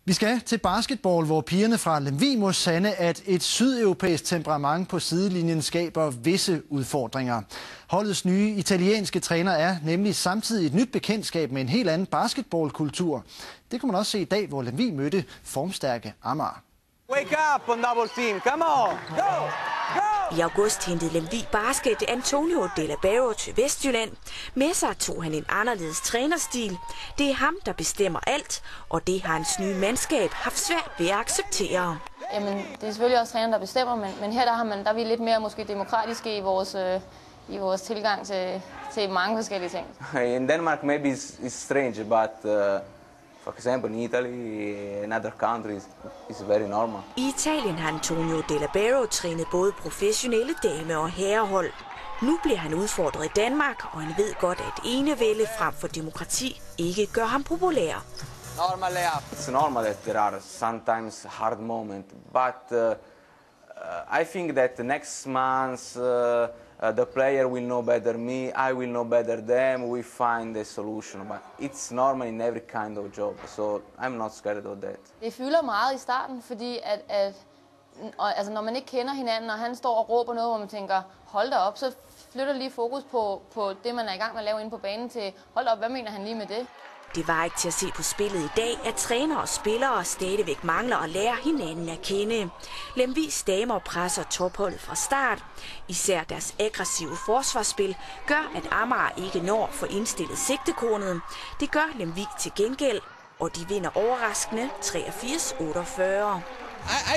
Vi skal til basketball, hvor pigerne fra Lemvig må sande, at et sydeuropæisk temperament på sidelinjen skaber visse udfordringer. Holdets nye italienske træner er nemlig samtidig et nyt bekendtskab med en helt anden basketballkultur. Det kunne man også se i dag, hvor Lemvig mødte formstærke Amager. Wake up on double team, come on, go, go! I august hentede Lemvig Basket Antonio De La Barro til Vestjylland. Med sig tog han en anderledes trænerstil. Det er ham, der bestemmer alt, og det har hans nye mandskab haft svært ved at acceptere. Jamen, det er selvfølgelig også træneren, der bestemmer, men her der er vi lidt mere måske demokratiske i vores tilgang til mange forskellige ting. In Denmark maybe it's strange, but for example in Italy and other countries it's very normal. I Italien har Antonio De La Barro trænet både professionelle dame- og herrehold. Nu bliver han udfordret i Danmark, og han ved godt, at enevælde frem for demokrati ikke gør ham populær. It's normal that there are sometimes hard moments, but I think that the next month the player will know better me, I will know better them, we find a solution. But it's normal in every kind of job, so I'm not scared of that. Det fylder meget i starten, fordi altså når man ikke kender hinanden, og han står og råber noget, hvor man tænker, hold da op, så flytter lige fokus på det, man er i gang med at lave inde på banen til, hold da op, hvad mener han lige med det? Det var ikke til at se på spillet i dag, at trænere og spillere stadigvæk mangler at lære hinanden at kende. Lemvigs damer presser topholdet fra start. Især deres aggressive forsvarsspil gør, at Amager ikke når for indstillet sigtekornet. Det gør Lemvig til gengæld, og de vinder overraskende 83-48.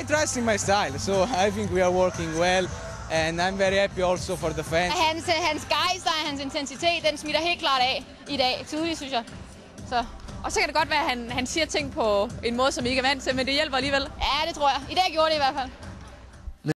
I trust in my style, so I think we are working well. And I'm very happy also for the fans. Hans gejst og hans intensitet, den smitter helt klart af i dag. Tydeligt, synes jeg. Og så kan det godt være, at han siger ting på en måde, som I ikke er vant til, men det hjælper alligevel. Ja, det tror jeg. I dag gjorde det i hvert fald.